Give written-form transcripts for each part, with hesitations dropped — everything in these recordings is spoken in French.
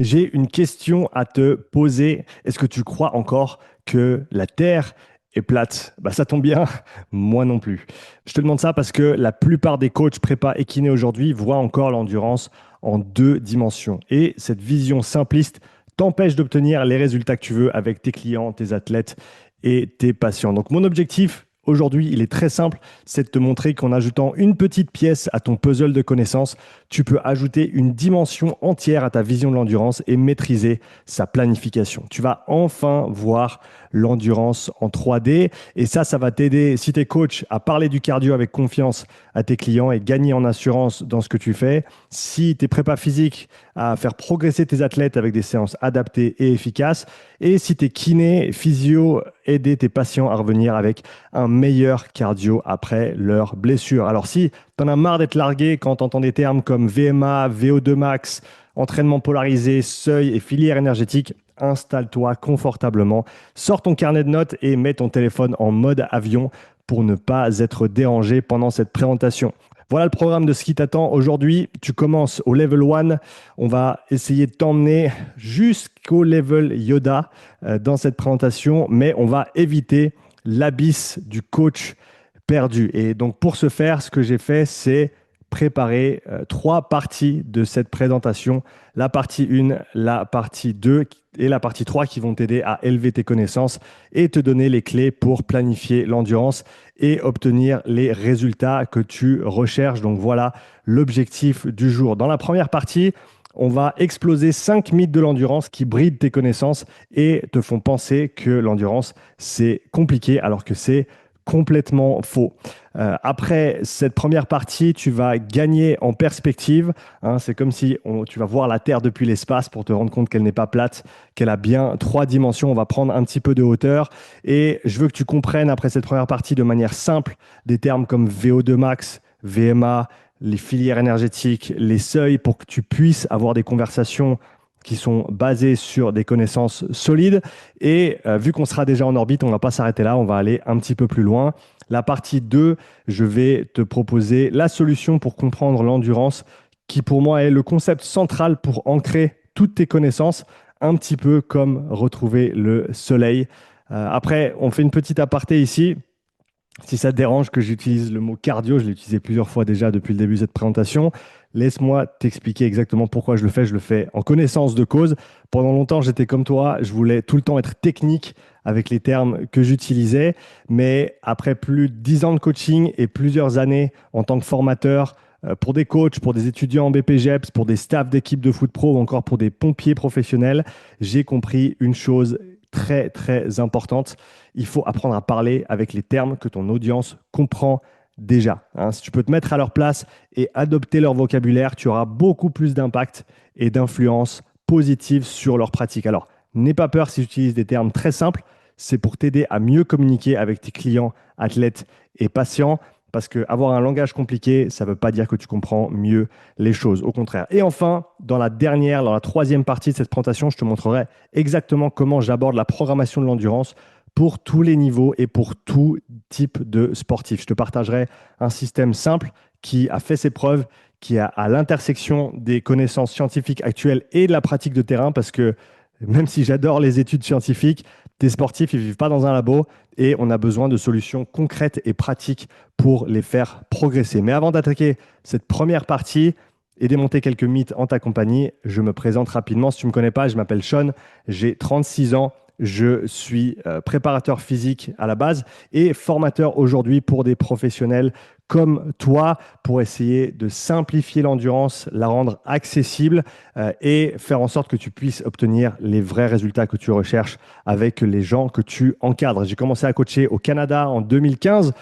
J'ai une question à te poser. Est-ce que tu crois encore que la Terre est plate? Bah, ça tombe bien, moi non plus. Je te demande ça parce que la plupart des coachs prépa et kinés aujourd'hui voient encore l'endurance en deux dimensions. Et cette vision simpliste t'empêche d'obtenir les résultats que tu veux avec tes clients, tes athlètes et tes patients. Donc mon objectif aujourd'hui, il est très simple, c'est de te montrer qu'en ajoutant une petite pièce à ton puzzle de connaissances, tu peux ajouter une dimension entière à ta vision de l'endurance et maîtriser sa planification. Tu vas enfin voir l'endurance en 3D et ça va t'aider, si tu es coach, à parler du cardio avec confiance à tes clients et gagner en assurance dans ce que tu fais. Si tu es prépa physique, à faire progresser tes athlètes avec des séances adaptées et efficaces. Et si tu es kiné, physio, aider tes patients à revenir avec un meilleur cardio après leur blessure. Alors si tu en as marre d'être largué quand tu entends des termes comme VMA, VO2 max, entraînement polarisé, seuil et filière énergétique, installe-toi confortablement, sors ton carnet de notes et mets ton téléphone en mode avion pour ne pas être dérangé pendant cette présentation. Voilà le programme de ce qui t'attend aujourd'hui. Tu commences au level 1. On va essayer de t'emmener jusqu'au level Yoda dans cette présentation, mais on va éviter l'abysse du coach perdu. Et donc, pour ce faire, ce que j'ai fait, c'est préparer trois parties de cette présentation. La partie 1, la partie 2 et la partie 3 qui vont t'aider à élever tes connaissances et te donner les clés pour planifier l'endurance et obtenir les résultats que tu recherches. Donc voilà l'objectif du jour. Dans la première partie, on va exploser 5 mythes de l'endurance qui brident tes connaissances et te font penser que l'endurance, c'est compliqué alors que c'est complètement faux. Après cette première partie, tu vas gagner en perspective. Hein, c'est comme si tu vas voir la Terre depuis l'espace pour te rendre compte qu'elle n'est pas plate, qu'elle a bien trois dimensions. On va prendre un petit peu de hauteur. Et je veux que tu comprennes après cette première partie de manière simple des termes comme VO2 max, VMA, les filières énergétiques, les seuils pour que tu puisses avoir des conversations qui sont basées sur des connaissances solides. Et vu qu'on sera déjà en orbite, on ne va pas s'arrêter là, on va aller un petit peu plus loin. La partie 2, je vais te proposer la solution pour comprendre l'endurance, qui pour moi est le concept central pour ancrer toutes tes connaissances, un petit peu comme retrouver le soleil. Après, on fait une petite aparté ici. Si ça te dérange que j'utilise le mot cardio, je l'ai utilisé plusieurs fois déjà depuis le début de cette présentation, laisse-moi t'expliquer exactement pourquoi je le fais. Je le fais en connaissance de cause. Pendant longtemps, j'étais comme toi, je voulais tout le temps être technique avec les termes que j'utilisais, mais après plus de 10 ans de coaching et plusieurs années en tant que formateur, pour des coachs, pour des étudiants en BPGEPS, pour des staffs d'équipe de foot pro ou encore pour des pompiers professionnels, j'ai compris une chose très, très importante. Il faut apprendre à parler avec les termes que ton audience comprend déjà. Hein. Si tu peux te mettre à leur place et adopter leur vocabulaire, tu auras beaucoup plus d'impact et d'influence positive sur leur pratique. Alors, n'aie pas peur si j'utilise des termes très simples. C'est pour t'aider à mieux communiquer avec tes clients, athlètes et patients. Parce qu'avoir un langage compliqué, ça ne veut pas dire que tu comprends mieux les choses. Au contraire. Et enfin, dans la troisième partie de cette présentation, je te montrerai exactement comment j'aborde la programmation de l'endurance pour tous les niveaux et pour tout type de sportif. Je te partagerai un système simple qui a fait ses preuves, qui est à l'intersection des connaissances scientifiques actuelles et de la pratique de terrain, parce que même si j'adore les études scientifiques, des sportifs, ils ne vivent pas dans un labo et on a besoin de solutions concrètes et pratiques pour les faire progresser. Mais avant d'attaquer cette première partie et démonter quelques mythes en ta compagnie, je me présente rapidement. Si tu ne me connais pas, je m'appelle Sean, j'ai 36 ans. Je suis préparateur physique à la base et formateur aujourd'hui pour des professionnels comme toi pour essayer de simplifier l'endurance, la rendre accessible et faire en sorte que tu puisses obtenir les vrais résultats que tu recherches avec les gens que tu encadres. J'ai commencé à coacher au Canada en 2015.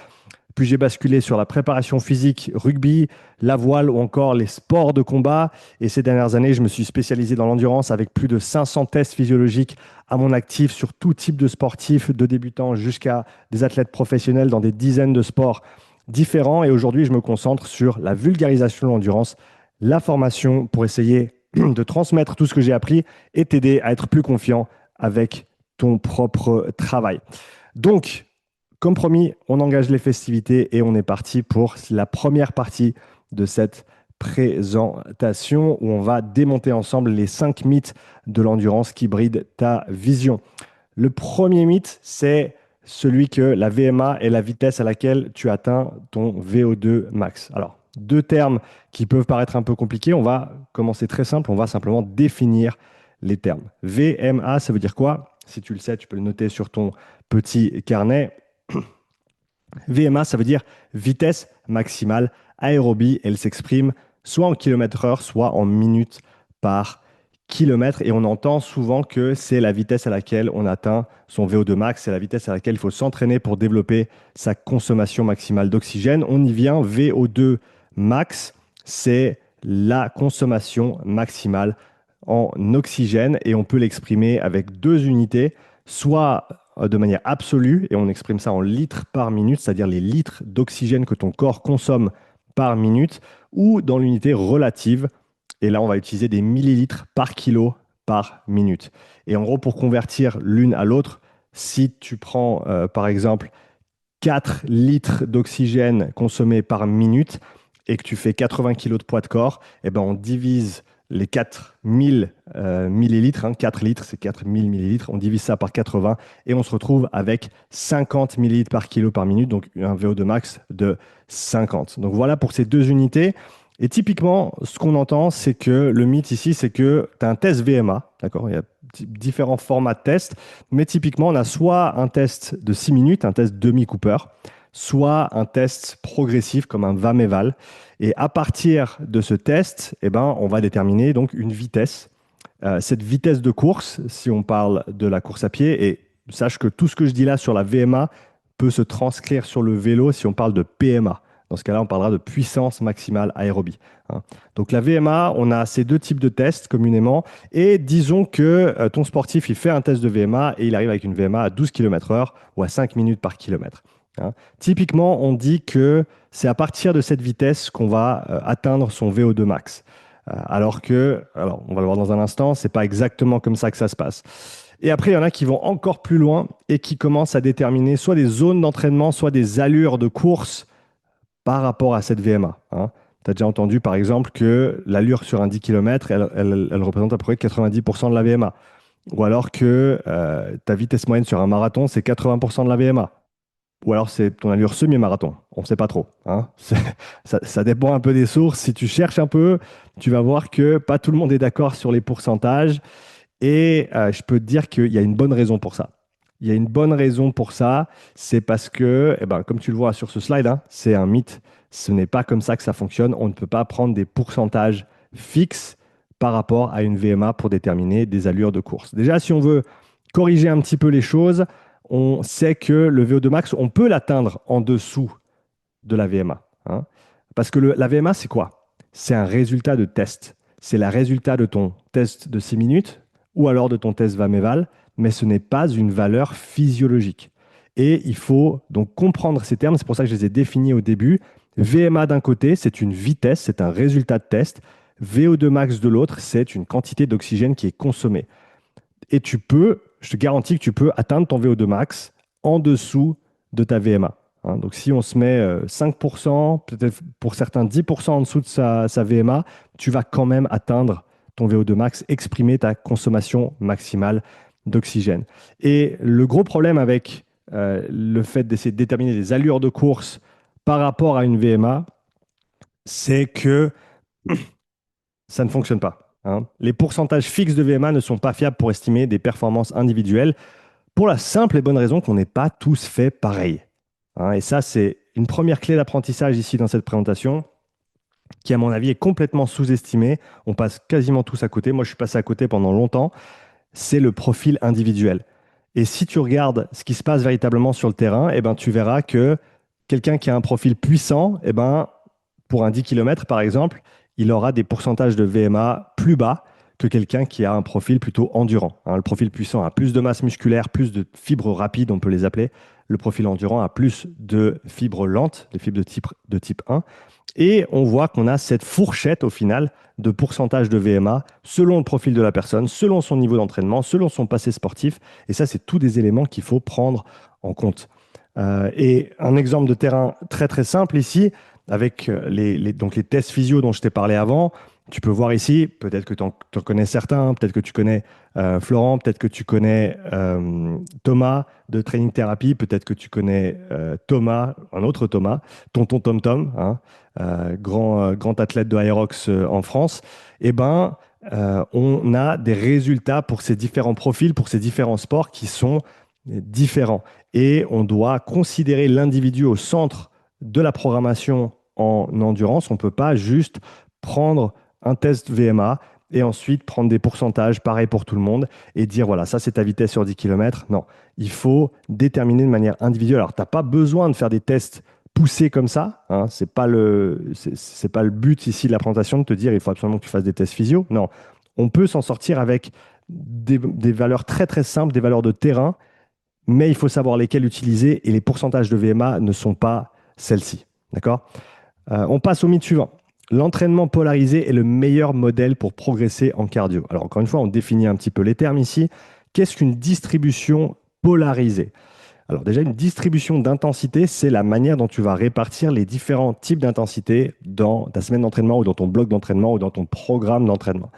Puis j'ai basculé sur la préparation physique, rugby, la voile ou encore les sports de combat. Et ces dernières années, je me suis spécialisé dans l'endurance avec plus de 500 tests physiologiques à mon actif sur tout type de sportifs, de débutants jusqu'à des athlètes professionnels dans des dizaines de sports différents. Et aujourd'hui, je me concentre sur la vulgarisation de l'endurance, la formation pour essayer de transmettre tout ce que j'ai appris et t'aider à être plus confiant avec ton propre travail. Donc, comme promis, on engage les festivités et on est parti pour la première partie de cette présentation où on va démonter ensemble les 5 mythes de l'endurance qui brident ta vision. Le premier mythe, c'est celui que la VMA est la vitesse à laquelle tu atteins ton VO2 max. Alors, deux termes qui peuvent paraître un peu compliqués. On va commencer très simple. On va simplement définir les termes. VMA, ça veut dire quoi? Si tu le sais, tu peux le noter sur ton petit carnet. VMA, ça veut dire vitesse maximale aérobie. Elle s'exprime soit en kilomètres-heure, soit en minutes par kilomètre. Et on entend souvent que c'est la vitesse à laquelle on atteint son VO2 max. C'est la vitesse à laquelle il faut s'entraîner pour développer sa consommation maximale d'oxygène. On y vient. VO2 max, c'est la consommation maximale en oxygène. Et on peut l'exprimer avec deux unités, soit de manière absolue, et on exprime ça en litres par minute, c'est-à-dire les litres d'oxygène que ton corps consomme par minute, ou dans l'unité relative, et là on va utiliser des millilitres par kilo par minute. Et en gros, pour convertir l'une à l'autre, si tu prends par exemple 4 litres d'oxygène consommés par minute et que tu fais 80 kg de poids de corps, eh ben on divise les 4000 millilitres, 4 litres, c'est 4000 millilitres, on divise ça par 80 et on se retrouve avec 50 millilitres par kilo par minute, donc un VO2 max de 50. Donc voilà pour ces deux unités. Et typiquement, ce qu'on entend, c'est que le mythe ici, c'est que tu as un test VMA, d'accord? Il y a différents formats de tests, mais typiquement, on a soit un test de 6 minutes, un test demi-Cooper, soit un test progressif comme un VAMEVAL. Et à partir de ce test, eh ben, on va déterminer donc une vitesse. Cette vitesse de course, si on parle de la course à pied, et sache que tout ce que je dis là sur la VMA peut se transcrire sur le vélo si on parle de PMA. Dans ce cas-là, on parlera de puissance maximale aérobie. Donc la VMA, on a ces deux types de tests communément. Et disons que ton sportif, il fait un test de VMA et il arrive avec une VMA à 12 km/h ou à 5 minutes par kilomètre. Typiquement, on dit que c'est à partir de cette vitesse qu'on va atteindre son VO2 max. Alors que, on va le voir dans un instant, c'est pas exactement comme ça que ça se passe. Et après, il y en a qui vont encore plus loin et qui commencent à déterminer soit des zones d'entraînement, soit des allures de course par rapport à cette VMA. Tu as déjà entendu, par exemple, que l'allure sur un 10 km, elle représente à peu près 90% de la VMA. Ou alors que ta vitesse moyenne sur un marathon, c'est 80% de la VMA. Ou alors c'est ton allure semi-marathon. On ne sait pas trop. Ça dépend un peu des sources. Si tu cherches un peu, tu vas voir que pas tout le monde est d'accord sur les pourcentages. Et je peux te dire qu'il y a une bonne raison pour ça. Il y a une bonne raison pour ça, c'est parce que, comme tu le vois sur ce slide, c'est un mythe. Ce n'est pas comme ça que ça fonctionne. On ne peut pas prendre des pourcentages fixes par rapport à une VMA pour déterminer des allures de course. Déjà, si on veut corriger un petit peu les choses, on sait que le VO2 max, on peut l'atteindre en dessous de la VMA. Parce que la VMA, c'est quoi? C'est un résultat de test. C'est le résultat de ton test de 6 minutes ou alors de ton test VAMEVAL, mais ce n'est pas une valeur physiologique. Et il faut donc comprendre ces termes, c'est pour ça que je les ai définis au début. VMA d'un côté, c'est une vitesse, c'est un résultat de test. VO2 max de l'autre, c'est une quantité d'oxygène qui est consommée. Et je te garantis que tu peux atteindre ton VO2 max en dessous de ta VMA. Donc si on se met 5%, peut-être pour certains 10% en dessous de sa VMA, tu vas quand même atteindre ton VO2 max, exprimer ta consommation maximale d'oxygène. Et le gros problème avec le fait d'essayer de déterminer des allures de course par rapport à une VMA, c'est que ça ne fonctionne pas. Les pourcentages fixes de VMA ne sont pas fiables pour estimer des performances individuelles pour la simple et bonne raison qu'on n'est pas tous fait pareil. Et ça, c'est une première clé d'apprentissage ici dans cette présentation qui, à mon avis, est complètement sous-estimée. On passe quasiment tous à côté. Moi, je suis passé à côté pendant longtemps. C'est le profil individuel. Et si tu regardes ce qui se passe véritablement sur le terrain, tu verras que quelqu'un qui a un profil puissant, pour un 10 km, par exemple, il aura des pourcentages de VMA plus bas que quelqu'un qui a un profil plutôt endurant. Le profil puissant a plus de masse musculaire, plus de fibres rapides, on peut les appeler. Le profil endurant a plus de fibres lentes, les fibres de type 1. Et on voit qu'on a cette fourchette au final de pourcentage de VMA selon le profil de la personne, selon son niveau d'entraînement, selon son passé sportif. Et ça, c'est tous des éléments qu'il faut prendre en compte. Et un exemple de terrain très très simple ici, avec donc les tests physio dont je t'ai parlé avant. Tu peux voir ici, peut-être que tu en connais certains, peut-être que tu connais Florent, peut-être que tu connais Thomas de Training Therapy, peut-être que tu connais Thomas, un autre Thomas, Tonton Tom Tom, hein, grand athlète de Aerox en France. Eh ben, on a des résultats pour ces différents profils, pour ces différents sports qui sont différents. Et on doit considérer l'individu au centre de la programmation en endurance. On ne peut pas juste prendre un test VMA et ensuite prendre des pourcentages pareil pour tout le monde et dire voilà, ça c'est ta vitesse sur 10 km. Non, il faut déterminer de manière individuelle. Alors, tu n'as pas besoin de faire des tests poussés comme ça. Hein, c'est pas le but ici de la présentation de te dire il faut absolument que tu fasses des tests physio. Non, on peut s'en sortir avec des valeurs très très simples, des valeurs de terrain, mais il faut savoir lesquelles utiliser et les pourcentages de VMA ne sont pas celles-ci. D'accord? On passe au mythe suivant. L'entraînement polarisé est le meilleur modèle pour progresser en cardio. Alors, encore une fois, on définit un petit peu les termes ici. Qu'est-ce qu'une distribution polarisée? Alors, déjà, une distribution d'intensité, c'est la manière dont tu vas répartir les différents types d'intensité dans ta semaine d'entraînement ou dans ton bloc d'entraînement ou dans ton programme d'entraînement.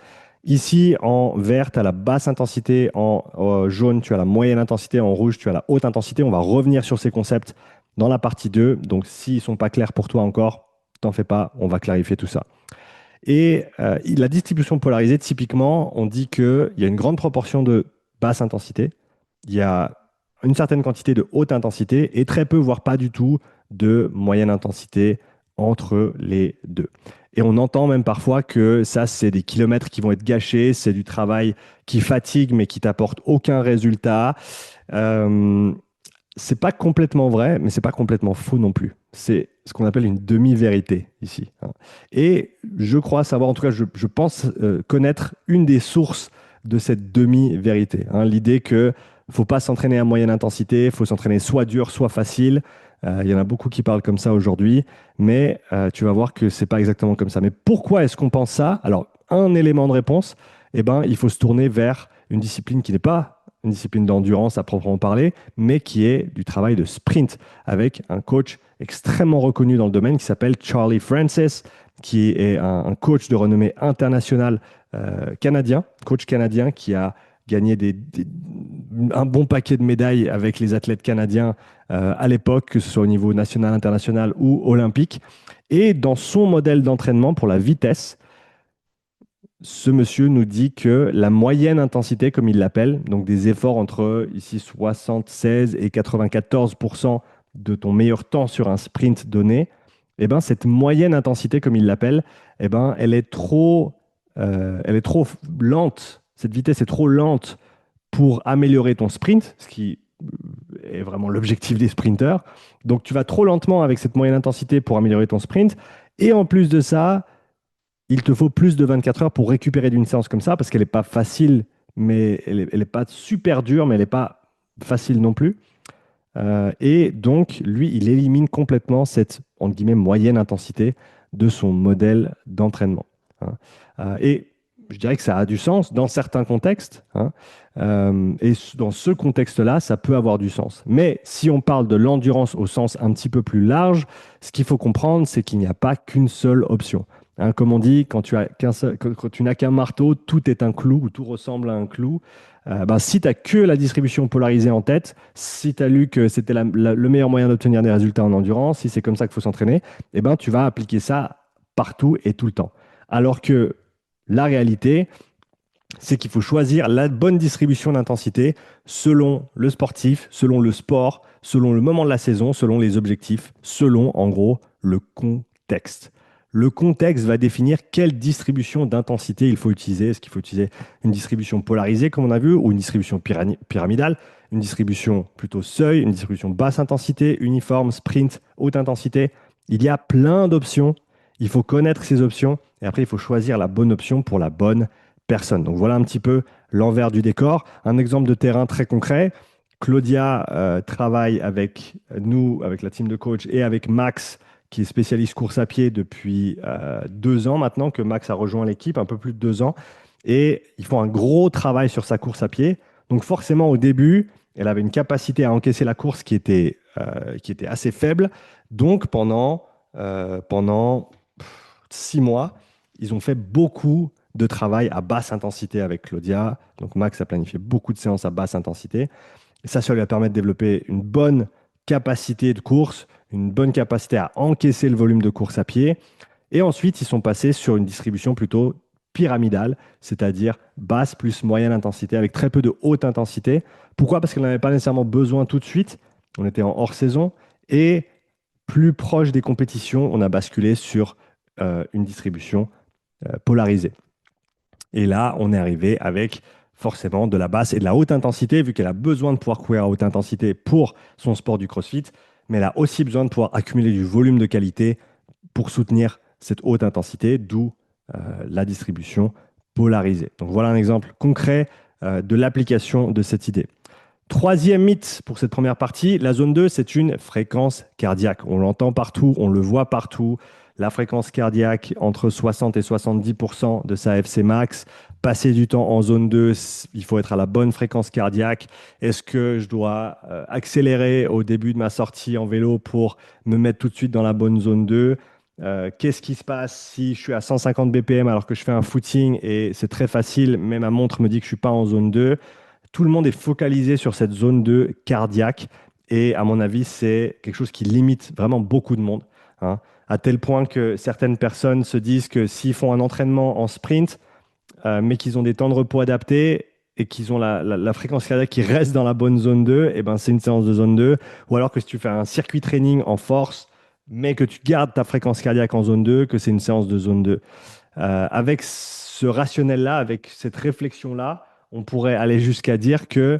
Ici, en vert, tu as la basse intensité, en jaune, tu as la moyenne intensité, en rouge, tu as la haute intensité. On va revenir sur ces concepts dans la partie 2. Donc, s'ils ne sont pas clairs pour toi encore, t'en fais pas, on va clarifier tout ça. Et la distribution polarisée, typiquement, on dit qu'il y a une grande proportion de basse intensité, il y a une certaine quantité de haute intensité et très peu, voire pas du tout, de moyenne intensité entre les deux. Et on entend même parfois que ça, c'est des kilomètres qui vont être gâchés, c'est du travail qui fatigue mais qui t'apporte aucun résultat. C'est pas complètement vrai, mais c'est pas complètement faux non plus. C'est ce qu'on appelle une demi-vérité ici, hein. Et je crois savoir, en tout cas, je pense connaître une des sources de cette demi-vérité, hein. L'idée que faut pas s'entraîner à moyenne intensité, il faut s'entraîner soit dur, soit facile. Il y en a beaucoup qui parlent comme ça aujourd'hui, mais tu vas voir que c'est pas exactement comme ça. Mais pourquoi est-ce qu'on pense ça? Alors, un élément de réponse, eh ben, il faut se tourner vers une discipline qui n'est pas une discipline d'endurance à proprement parler, mais qui est du travail de sprint avec un coach extrêmement reconnu dans le domaine qui s'appelle Charlie Francis, qui est un coach de renommée internationale canadien, coach canadien qui a gagné un bon paquet de médailles avec les athlètes canadiens à l'époque, que ce soit au niveau national, international ou olympique. Et dans son modèle d'entraînement pour la vitesse, ce monsieur nous dit que la moyenne intensité, comme il l'appelle, donc des efforts entre ici 76 et 94% de ton meilleur temps sur un sprint donné, eh ben, cette moyenne intensité, comme il l'appelle, eh ben, elle est trop lente. Cette vitesse est trop lente pour améliorer ton sprint, ce qui est vraiment l'objectif des sprinteurs. Donc tu vas trop lentement avec cette moyenne intensité pour améliorer ton sprint. Et en plus de ça, il te faut plus de 24 heures pour récupérer d'une séance comme ça, parce qu'elle n'est pas facile, mais elle n'est pas super dure, mais elle n'est pas facile non plus. Et donc, lui, il élimine complètement cette, entre guillemets, moyenne intensité de son modèle d'entraînement, hein. Et je dirais que ça a du sens dans certains contextes, hein. Et dans ce contexte-là, ça peut avoir du sens. Mais si on parle de l'endurance au sens un petit peu plus large, ce qu'il faut comprendre, c'est qu'il n'y a pas qu'une seule option. Hein, comme on dit, quand tu n'as qu'un marteau, tout est un clou, ou tout ressemble à un clou. Si tu n'as que la distribution polarisée en tête, si tu as lu que c'était le meilleur moyen d'obtenir des résultats en endurance, si c'est comme ça qu'il faut s'entraîner, eh ben, tu vas appliquer ça partout et tout le temps. Alors que la réalité, c'est qu'il faut choisir la bonne distribution d'intensité selon le sportif, selon le sport, selon le moment de la saison, selon les objectifs, selon, en gros, le contexte. Le contexte va définir quelle distribution d'intensité il faut utiliser. Est-ce qu'il faut utiliser une distribution polarisée, comme on a vu, ou une distribution pyramidale, une distribution plutôt seuil, une distribution basse intensité, uniforme, sprint, haute intensité. Il y a plein d'options. Il faut connaître ces options et après, il faut choisir la bonne option pour la bonne personne. Donc voilà un petit peu l'envers du décor. Un exemple de terrain très concret. Claudia travaille avec nous, avec la team de coach et avec Max, qui est spécialiste course à pied depuis 2 ans maintenant, que Max a rejoint l'équipe, un peu plus de 2 ans. Et ils font un gros travail sur sa course à pied. Donc forcément, au début, elle avait une capacité à encaisser la course qui était assez faible. Donc pendant pendant 6 mois. Ils ont fait beaucoup de travail à basse intensité avec Claudia. Donc Max a planifié beaucoup de séances à basse intensité. Et ça lui a permis de développer une bonne capacité de course, une bonne capacité à encaisser le volume de course à pied. Et ensuite, ils sont passés sur une distribution plutôt pyramidale, c'est-à-dire basse plus moyenne intensité, avec très peu de haute intensité. Pourquoi? Parce qu'on n'avait pas nécessairement besoin tout de suite. On était en hors saison. Et plus proche des compétitions, on a basculé sur une distribution polarisée. Et là, on est arrivé avec forcément de la basse et de la haute intensité, vu qu'elle a besoin de pouvoir courir à haute intensité pour son sport du CrossFit, mais elle a aussi besoin de pouvoir accumuler du volume de qualité pour soutenir cette haute intensité, d'où la distribution polarisée. Donc voilà un exemple concret de l'application de cette idée. Troisième mythe pour cette première partie, la zone 2, c'est une fréquence cardiaque. On l'entend partout, on le voit partout. La fréquence cardiaque entre 60 et 70% de sa FC max. Passer du temps en zone 2, il faut être à la bonne fréquence cardiaque. Est-ce que je dois accélérer au début de ma sortie en vélo pour me mettre tout de suite dans la bonne zone 2? Qu'est-ce qui se passe si je suis à 150 BPM alors que je fais un footing et c'est très facile, mais ma montre me dit que je ne suis pas en zone 2? Tout le monde est focalisé sur cette zone de cardiaque. Et à mon avis, c'est quelque chose qui limite vraiment beaucoup de monde, hein, à tel point que certaines personnes se disent que s'ils font un entraînement en sprint, mais qu'ils ont des temps de repos adaptés et qu'ils ont la fréquence cardiaque qui reste dans la bonne zone 2, et ben c'est une séance de zone 2. Ou alors que si tu fais un circuit training en force, mais que tu gardes ta fréquence cardiaque en zone 2, que c'est une séance de zone 2. Avec ce rationnel-là, avec cette réflexion-là, on pourrait aller jusqu'à dire que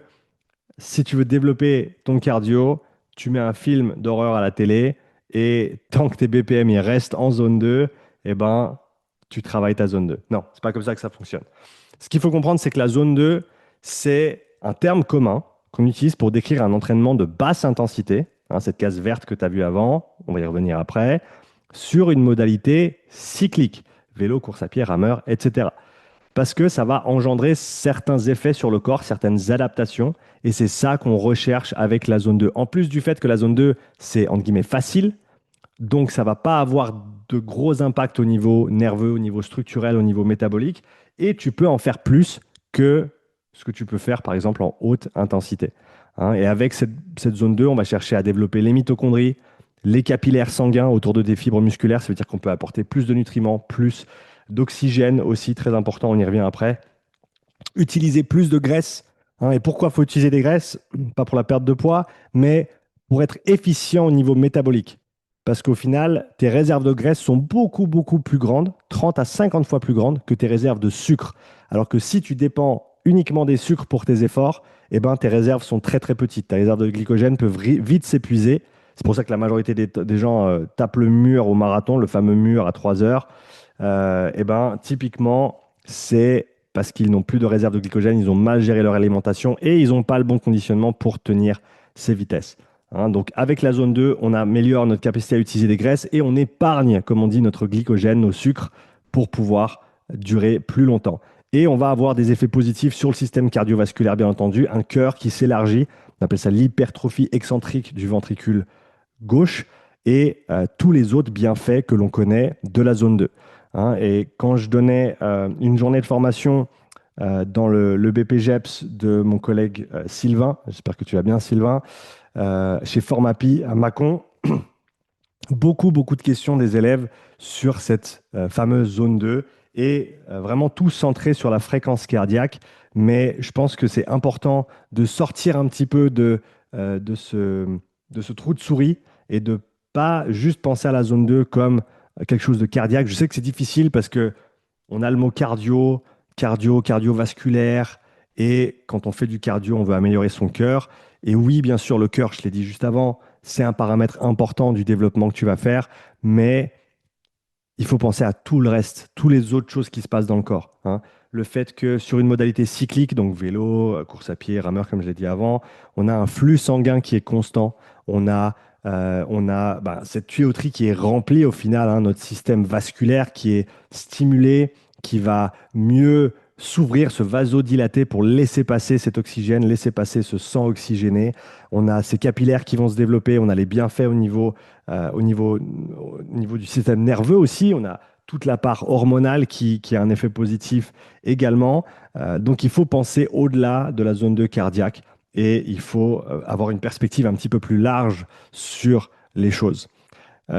si tu veux développer ton cardio, tu mets un film d'horreur à la télé et tant que tes BPM ils restent en zone 2, eh ben, tu travailles ta zone 2. Non, c'est pas comme ça que ça fonctionne. Ce qu'il faut comprendre, c'est que la zone 2, c'est un terme commun qu'on utilise pour décrire un entraînement de basse intensité, hein, cette case verte que tu as vue avant, on va y revenir après, sur une modalité cyclique, vélo, course à pied, rameur, etc. Parce que ça va engendrer certains effets sur le corps, certaines adaptations, et c'est ça qu'on recherche avec la zone 2. En plus du fait que la zone 2, c'est entre guillemets facile, donc ça va pas avoir de gros impacts au niveau nerveux, au niveau structurel, au niveau métabolique, et tu peux en faire plus que ce que tu peux faire par exemple en haute intensité, hein. Et avec cette zone 2, on va chercher à développer les mitochondries, les capillaires sanguins autour de des fibres musculaires, ça veut dire qu'on peut apporter plus de nutriments, plus d'oxygène aussi, très important, on y revient après. Utiliser plus de graisse, hein. Et pourquoi faut utiliser des graisses? Pas pour la perte de poids, mais pour être efficient au niveau métabolique. Parce qu'au final, tes réserves de graisse sont beaucoup, beaucoup plus grandes, 30 à 50 fois plus grandes que tes réserves de sucre. Alors que si tu dépends uniquement des sucres pour tes efforts, eh ben, tes réserves sont très, très petites. Tes réserves de glycogène peuvent vite s'épuiser. C'est pour ça que la majorité des gens tapent le mur au marathon, le fameux mur à 3 heures. Eh ben, typiquement, c'est parce qu'ils n'ont plus de réserve de glycogène, ils ont mal géré leur alimentation et ils n'ont pas le bon conditionnement pour tenir ces vitesses, hein. Donc avec la zone 2, on améliore notre capacité à utiliser des graisses et on épargne, comme on dit, notre glycogène, nos sucres, pour pouvoir durer plus longtemps. Et on va avoir des effets positifs sur le système cardiovasculaire, bien entendu, un cœur qui s'élargit, on appelle ça l'hypertrophie excentrique du ventricule gauche, et tous les autres bienfaits que l'on connaît de la zone 2, hein. Et quand je donnais une journée de formation dans le BPGEPS de mon collègue Sylvain, j'espère que tu vas bien Sylvain, chez Formapi à Mâcon, beaucoup, beaucoup de questions des élèves sur cette fameuse zone 2 et vraiment tout centré sur la fréquence cardiaque. Mais je pense que c'est important de sortir un petit peu de ce trou de souris et de pas juste penser à la zone 2 comme quelque chose de cardiaque. Je sais que c'est difficile parce que on a le mot cardio, cardiovasculaire, et quand on fait du cardio, on veut améliorer son cœur. Et oui, bien sûr, le cœur, je l'ai dit juste avant, c'est un paramètre important du développement que tu vas faire, mais il faut penser à tout le reste, toutes les autres choses qui se passent dans le corps, hein. Le fait que sur une modalité cyclique, donc vélo, course à pied, rameur, comme je l'ai dit avant, on a un flux sanguin qui est constant, on a cette tuyauterie qui est remplie au final, hein, notre système vasculaire qui est stimulé, qui va mieux s'ouvrir, se vasodilater pour laisser passer cet oxygène, laisser passer ce sang oxygéné. On a ces capillaires qui vont se développer, on a les bienfaits au niveau du système nerveux aussi. On a toute la part hormonale qui a un effet positif également. Donc il faut penser au-delà de la zone 2 cardiaque et il faut avoir une perspective un petit peu plus large sur les choses.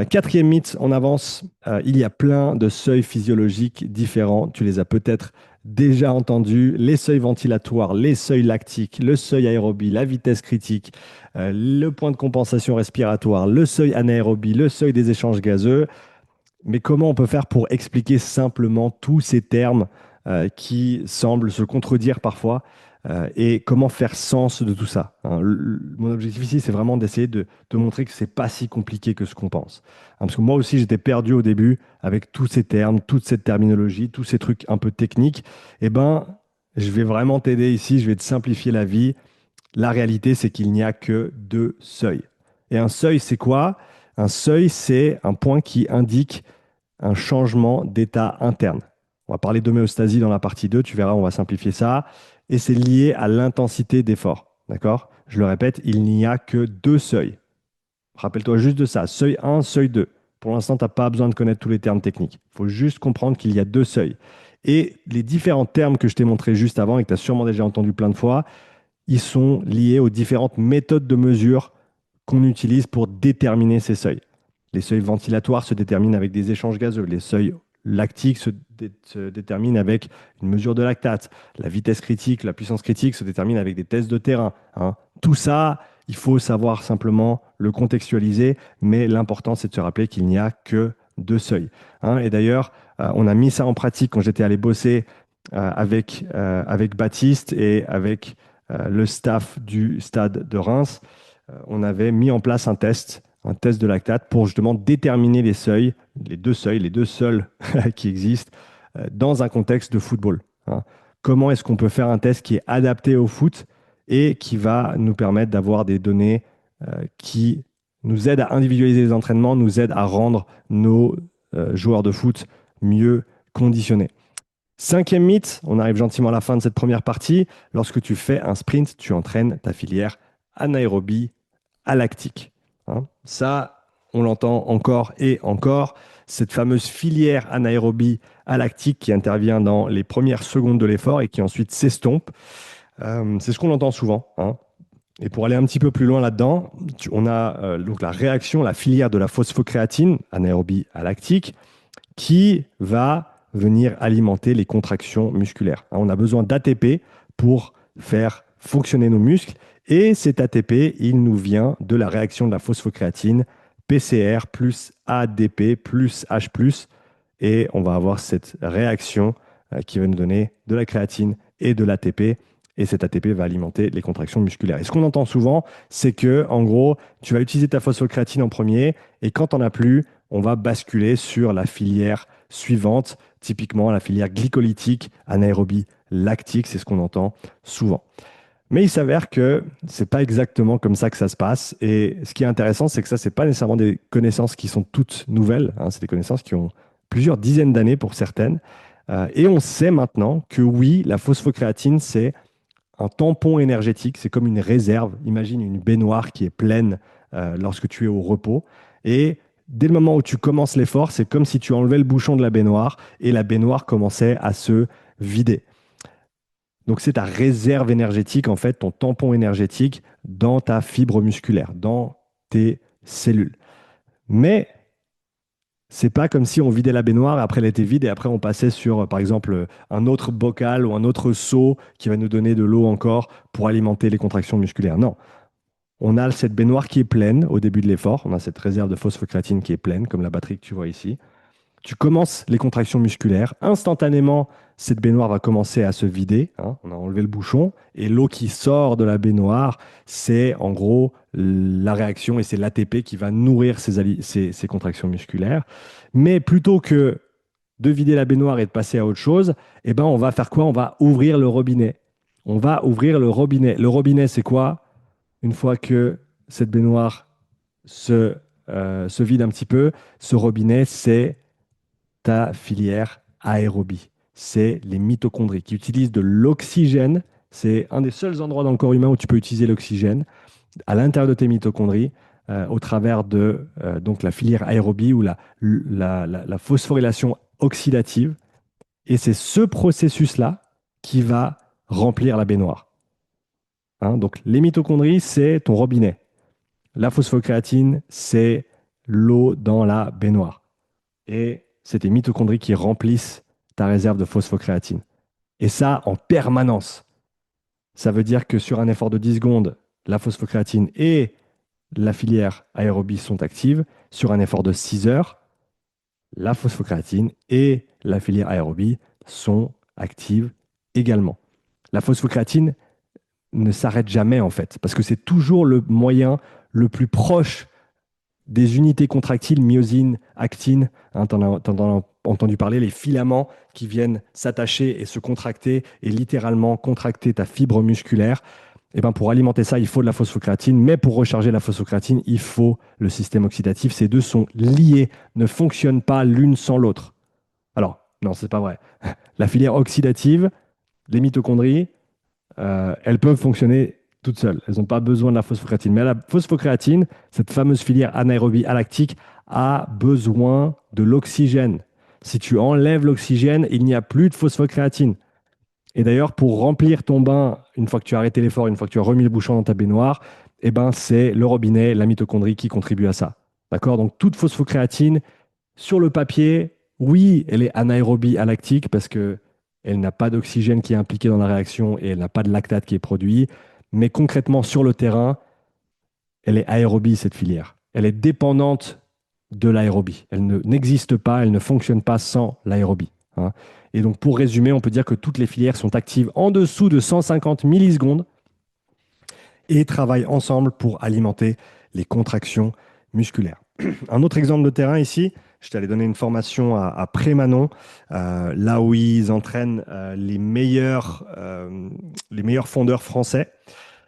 Quatrième mythe, on avance. Il y a plein de seuils physiologiques différents. Tu les as peut-être déjà entendus. Les seuils ventilatoires, les seuils lactiques, le seuil aérobie, la vitesse critique, le point de compensation respiratoire, le seuil anaérobie, le seuil des échanges gazeux. Mais comment on peut faire pour expliquer simplement tous ces termes qui semblent se contredire parfois et comment faire sens de tout ça, hein. Mon objectif ici, c'est vraiment d'essayer de te montrer que c'est pas si compliqué que ce qu'on pense, hein. Parce que moi aussi, j'étais perdu au début avec tous ces termes, toute cette terminologie, tous ces trucs un peu techniques. Eh ben, je vais vraiment t'aider ici, je vais te simplifier la vie. La réalité, c'est qu'il n'y a que deux seuils. Et un seuil, c'est quoi? Un seuil, c'est un point qui indique un changement d'état interne. On va parler d'homéostasie dans la partie 2, tu verras, on va simplifier ça. Et c'est lié à l'intensité d'effort. D'accord? Je le répète, il n'y a que deux seuils. Rappelle-toi juste de ça. Seuil 1, seuil 2. Pour l'instant, tu n'as pas besoin de connaître tous les termes techniques. Il faut juste comprendre qu'il y a deux seuils. Et les différents termes que je t'ai montrés juste avant et que tu as sûrement déjà entendu plein de fois, ils sont liés aux différentes méthodes de mesure qu'on utilise pour déterminer ces seuils. Les seuils ventilatoires se déterminent avec des échanges gazeux. Les seuils lactiques se déterminent avec une mesure de lactate. La vitesse critique, la puissance critique se déterminent avec des tests de terrain, hein. Tout ça, il faut savoir simplement le contextualiser, mais l'important, c'est de se rappeler qu'il n'y a que deux seuils, hein. Et d'ailleurs, on a mis ça en pratique quand j'étais allé bosser avec Baptiste et avec le staff du stade de Reims. On avait mis en place un test de lactate pour justement déterminer les seuils, les deux seuls qui existent dans un contexte de football, hein. Comment est-ce qu'on peut faire un test qui est adapté au foot et qui va nous permettre d'avoir des données qui nous aident à individualiser les entraînements, nous aident à rendre nos joueurs de foot mieux conditionnés. Cinquième mythe, on arrive gentiment à la fin de cette première partie. Lorsque tu fais un sprint, tu entraînes ta filière anaérobie à lactique, hein. Ça, on l'entend encore et encore. Cette fameuse filière anaérobie à lactique qui intervient dans les premières secondes de l'effort et qui ensuite s'estompe, c'est ce qu'on entend souvent, hein. Et pour aller un petit peu plus loin là-dedans, on a donc la réaction, la filière de la phosphocréatine, anaérobie à lactique, qui va venir alimenter les contractions musculaires, hein. On a besoin d'ATP pour faire fonctionner nos muscles. Et cet ATP, il nous vient de la réaction de la phosphocréatine, PCR plus ADP plus H+, et on va avoir cette réaction qui va nous donner de la créatine et de l'ATP, et cet ATP va alimenter les contractions musculaires. Et ce qu'on entend souvent, c'est que, en gros, tu vas utiliser ta phosphocréatine en premier, et quand on n'a plus, on va basculer sur la filière suivante, typiquement la filière glycolytique, anaérobie lactique, c'est ce qu'on entend souvent. Mais il s'avère que c'est pas exactement comme ça que ça se passe. Et ce qui est intéressant, c'est que ça, c'est pas nécessairement des connaissances qui sont toutes nouvelles, hein. C'est des connaissances qui ont plusieurs dizaines d'années pour certaines. Et on sait maintenant que oui, la phosphocréatine, c'est un tampon énergétique, c'est comme une réserve. Imagine une baignoire qui est pleine lorsque tu es au repos. Et dès le moment où tu commences l'effort, c'est comme si tu enlevais le bouchon de la baignoire et la baignoire commençait à se vider. Donc, c'est ta réserve énergétique, en fait, ton tampon énergétique dans ta fibre musculaire, dans tes cellules. Mais c'est pas comme si on vidait la baignoire, après elle était vide et après on passait sur, par exemple, un autre bocal ou un autre seau qui va nous donner de l'eau encore pour alimenter les contractions musculaires. Non, on a cette baignoire qui est pleine au début de l'effort, on a cette réserve de phosphocréatine qui est pleine, comme la batterie que tu vois ici. Tu commences les contractions musculaires. Instantanément, cette baignoire va commencer à se vider, hein. On a enlevé le bouchon. Et l'eau qui sort de la baignoire, c'est en gros la réaction et c'est l'ATP qui va nourrir ces contractions musculaires. Mais plutôt que de vider la baignoire et de passer à autre chose, eh ben, on va faire quoi? On va ouvrir le robinet. On va ouvrir le robinet. Le robinet, c'est quoi? Une fois que cette baignoire se vide un petit peu, ce robinet, c'est ta filière aérobie. c'est les mitochondries qui utilisent de l'oxygène. C'est un des seuls endroits dans le corps humain où tu peux utiliser l'oxygène à l'intérieur de tes mitochondries au travers de donc la filière aérobie ou la phosphorylation oxydative. Et c'est ce processus-là qui va remplir la baignoire. Hein, donc les mitochondries, c'est ton robinet. La phosphocréatine, c'est l'eau dans la baignoire. Et c'est tes mitochondries qui remplissent ta réserve de phosphocréatine. Et ça, en permanence. Ça veut dire que sur un effort de 10 secondes, la phosphocréatine et la filière aérobie sont actives. Sur un effort de 6 heures, la phosphocréatine et la filière aérobie sont actives également. La phosphocréatine ne s'arrête jamais en fait, parce que c'est toujours le moyen le plus proche des unités contractiles, myosine, actine. Hein, tu en as entendu parler, les filaments qui viennent s'attacher et se contracter et littéralement contracter ta fibre musculaire. Et ben pour alimenter ça, il faut de la phosphocréatine, mais pour recharger la phosphocréatine, il faut le système oxydatif. Ces deux sont liés, ne fonctionnent pas l'une sans l'autre. Alors, non, c'est pas vrai. La filière oxydative, les mitochondries, elles peuvent fonctionner toutes seules. Elles n'ont pas besoin de la phosphocréatine. Mais la phosphocréatine, cette fameuse filière anaérobie alactique, a besoin de l'oxygène. Si tu enlèves l'oxygène, il n'y a plus de phosphocréatine. Et d'ailleurs, pour remplir ton bain, une fois que tu as arrêté l'effort, une fois que tu as remis le bouchon dans ta baignoire, eh ben, c'est le robinet, la mitochondrie qui contribue à ça. D'accord? Donc, toute phosphocréatine, sur le papier, oui, elle est anaérobie lactique parce que elle n'a pas d'oxygène qui est impliqué dans la réaction et elle n'a pas de lactate qui est produit. Mais concrètement, sur le terrain, elle est aérobie, cette filière. Elle est dépendante de l'aérobie. Elle n'existe pas, elle ne fonctionne pas sans l'aérobie. Hein. Et donc, pour résumer, on peut dire que toutes les filières sont actives en dessous de 150 millisecondes et travaillent ensemble pour alimenter les contractions musculaires. Un autre exemple de terrain ici, je t'allais donner une formation à Prémanon, là où ils entraînent les meilleurs fondeurs français.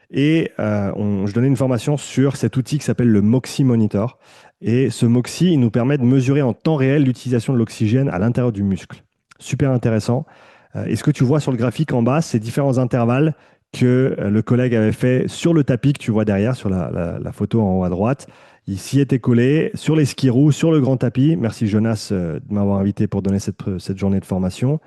Et je donnais une formation sur cet outil qui s'appelle le Moxie Monitor. Et ce Moxie, il nous permet de mesurer en temps réel l'utilisation de l'oxygène à l'intérieur du muscle. Super intéressant. Et ce que tu vois sur le graphique en bas, c'est différents intervalles que le collègue avait fait sur le tapis que tu vois derrière, sur la photo en haut à droite. Il s'y était collé sur les skis-roux, sur le grand tapis. Merci Jonas de m'avoir invité pour donner cette journée de formation.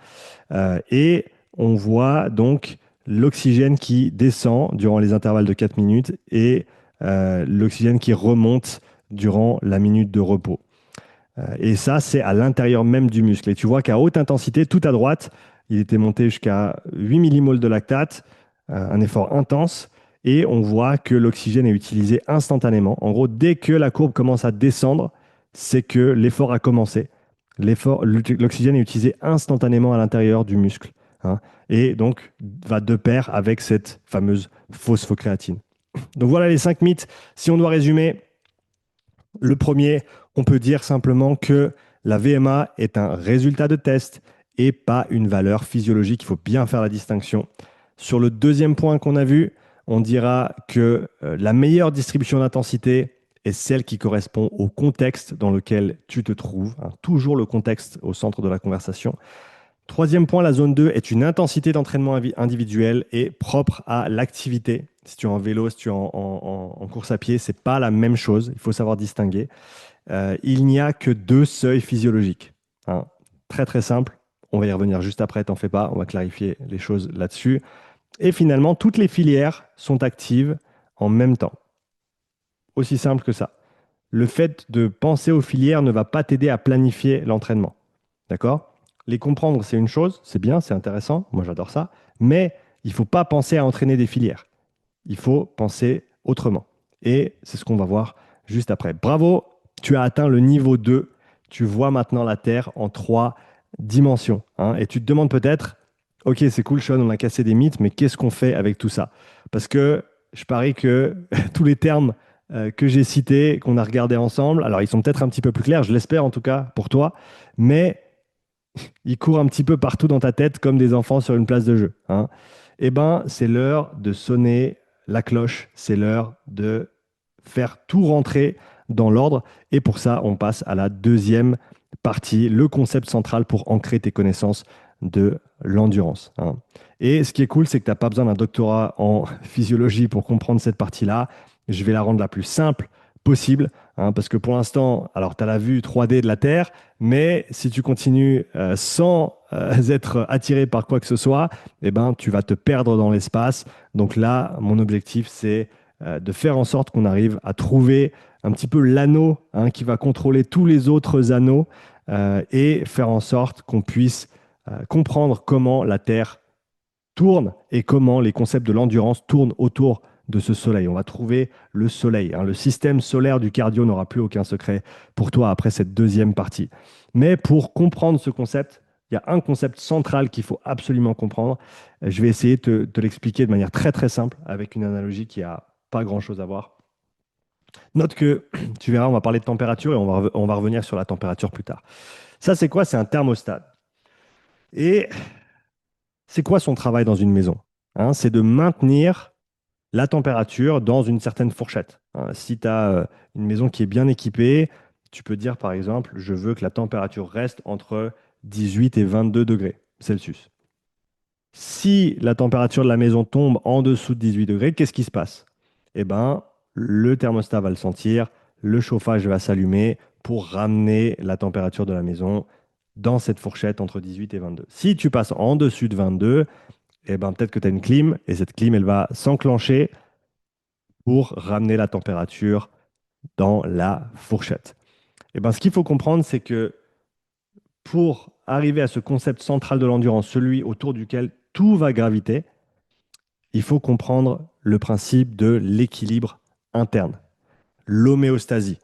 Et on voit donc l'oxygène qui descend durant les intervalles de 4 minutes et l'oxygène qui remonte durant la minute de repos. Et ça, c'est à l'intérieur même du muscle. Et tu vois qu'à haute intensité, tout à droite, il était monté jusqu'à 8 millimoles de lactate, un effort intense, et on voit que l'oxygène est utilisé instantanément. En gros, dès que la courbe commence à descendre, c'est que l'effort a commencé. L'oxygène est utilisé instantanément à l'intérieur du muscle. Hein, et donc va de pair avec cette fameuse phosphocréatine. Donc voilà les 5 mythes. Si on doit résumer, le premier, on peut dire simplement que la VMA est un résultat de test et pas une valeur physiologique. Il faut bien faire la distinction. Sur le deuxième point qu'on a vu, on dira que la meilleure distribution d'intensité est celle qui correspond au contexte dans lequel tu te trouves. Hein, toujours le contexte au centre de la conversation. Troisième point, la zone 2 est une intensité d'entraînement individuelle et propre à l'activité. Si tu es en vélo, si tu es en course à pied, ce n'est pas la même chose. Il faut savoir distinguer. Il n'y a que 2 seuils physiologiques. Hein. Très très simple. On va y revenir juste après, t'en fais pas. On va clarifier les choses là-dessus. Et finalement, toutes les filières sont actives en même temps. Aussi simple que ça. Le fait de penser aux filières ne va pas t'aider à planifier l'entraînement. D'accord ? Les comprendre, c'est une chose, c'est bien, c'est intéressant, moi j'adore ça, mais il ne faut pas penser à entraîner des filières. Il faut penser autrement. Et c'est ce qu'on va voir juste après. Bravo, tu as atteint le niveau 2. Tu vois maintenant la Terre en 3 dimensions. Hein, et tu te demandes peut-être, ok, c'est cool, Sean, on a cassé des mythes, mais qu'est-ce qu'on fait avec tout ça? Parce que je parie que tous les termes que j'ai cités, qu'on a regardés ensemble, alors ils sont peut-être un petit peu plus clairs, je l'espère en tout cas pour toi, mais ils courent un petit peu partout dans ta tête comme des enfants sur une place de jeu. Hein. Eh bien, c'est l'heure de sonner la cloche, c'est l'heure de faire tout rentrer dans l'ordre. Et pour ça, on passe à la deuxième partie, le concept central pour ancrer tes connaissances de l'endurance, hein. Et ce qui est cool, c'est que tu n'as pas besoin d'un doctorat en physiologie pour comprendre cette partie-là. Je vais la rendre la plus simple possible, hein, parce que pour l'instant, alors tu as la vue 3D de la Terre, mais si tu continues sans être attiré par quoi que ce soit, eh ben, tu vas te perdre dans l'espace. Donc là, mon objectif, c'est de faire en sorte qu'on arrive à trouver un petit peu l'anneau, hein, qui va contrôler tous les autres anneaux, et faire en sorte qu'on puisse comprendre comment la Terre tourne et comment les concepts de l'endurance tournent autour de ce soleil. On va trouver le soleil, hein. Le système solaire du cardio n'aura plus aucun secret pour toi après cette deuxième partie. Mais pour comprendre ce concept, il y a un concept central qu'il faut absolument comprendre. Je vais essayer de te l'expliquer de manière très très simple avec une analogie qui a pas grand-chose à voir. Note que, tu verras, on va parler de température et on va revenir sur la température plus tard. Ça, c'est quoi? C'est un thermostat. Et c'est quoi son travail dans une maison? Hein, c'est de maintenir la température dans une certaine fourchette, hein. Si tu as une maison qui est bien équipée, tu peux dire par exemple, je veux que la température reste entre 18 et 22 degrés Celsius. Si la température de la maison tombe en dessous de 18 degrés, qu'est-ce qui se passe? Eh ben, le thermostat va le sentir, le chauffage va s'allumer pour ramener la température de la maison dans cette fourchette entre 18 et 22. Si tu passes en dessus de 22, eh ben, peut-être que tu as une clim et cette clim, elle va s'enclencher pour ramener la température dans la fourchette. Eh ben, ce qu'il faut comprendre, c'est que pour arriver à ce concept central de l'endurance, celui autour duquel tout va graviter, il faut comprendre le principe de l'équilibre interne, l'homéostasie,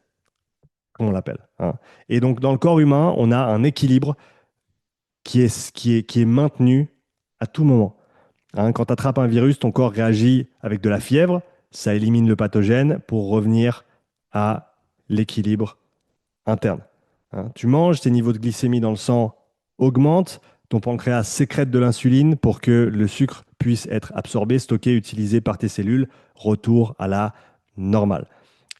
comme on l'appelle, hein. Et donc, dans le corps humain, on a un équilibre qui est maintenu à tout moment, hein. Quand tu attrapes un virus, ton corps réagit avec de la fièvre, ça élimine le pathogène pour revenir à l'équilibre interne, hein. Tu manges, tes niveaux de glycémie dans le sang augmentent, ton pancréas sécrète de l'insuline pour que le sucre puisse être absorbé, stocké, utilisé par tes cellules, retour à la normale.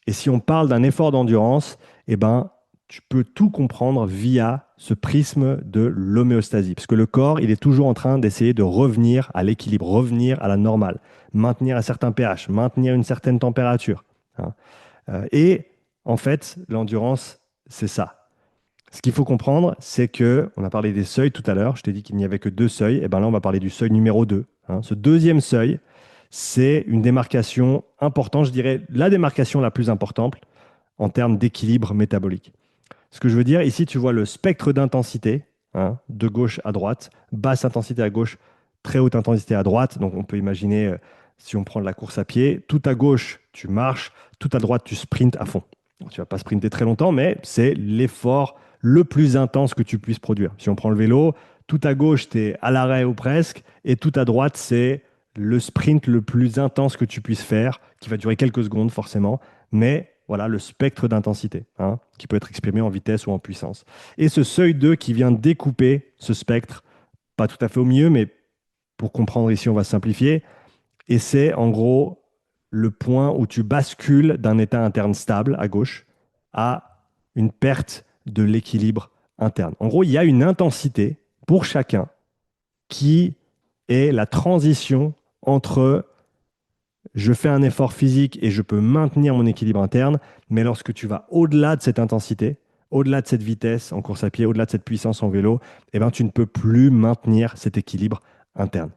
Et si on parle d'un effort d'endurance, eh ben, tu peux tout comprendre via ce prisme de l'homéostasie. Parce que le corps, il est toujours en train d'essayer de revenir à l'équilibre, revenir à la normale, maintenir un certain pH, maintenir une certaine température, hein. Et en fait, l'endurance, c'est ça. Ce qu'il faut comprendre, c'est que, on a parlé des seuils tout à l'heure, je t'ai dit qu'il n'y avait que deux seuils, et bien là, on va parler du seuil numéro 2, hein. Ce deuxième seuil, c'est une démarcation importante, je dirais la démarcation la plus importante en termes d'équilibre métabolique. Ce que je veux dire, ici, tu vois le spectre d'intensité, hein, de gauche à droite, basse intensité à gauche, très haute intensité à droite. Donc, on peut imaginer, si on prend de la course à pied, tout à gauche, tu marches, tout à droite, tu sprintes à fond. Donc, tu ne vas pas sprinter très longtemps, mais c'est l'effort le plus intense que tu puisses produire. Si on prend le vélo, tout à gauche, tu es à l'arrêt ou presque, et tout à droite, c'est le sprint le plus intense que tu puisses faire, qui va durer quelques secondes forcément, mais voilà le spectre d'intensité, hein, qui peut être exprimé en vitesse ou en puissance. Et ce seuil 2 qui vient découper ce spectre, pas tout à fait au milieu, mais pour comprendre ici, on va simplifier, et c'est en gros le point où tu bascules d'un état interne stable à gauche à une perte de l'équilibre interne. En gros, il y a une intensité pour chacun qui est la transition entre je fais un effort physique et je peux maintenir mon équilibre interne, mais lorsque tu vas au-delà de cette intensité, au-delà de cette vitesse en course à pied, au-delà de cette puissance en vélo, eh ben, tu ne peux plus maintenir cet équilibre interne,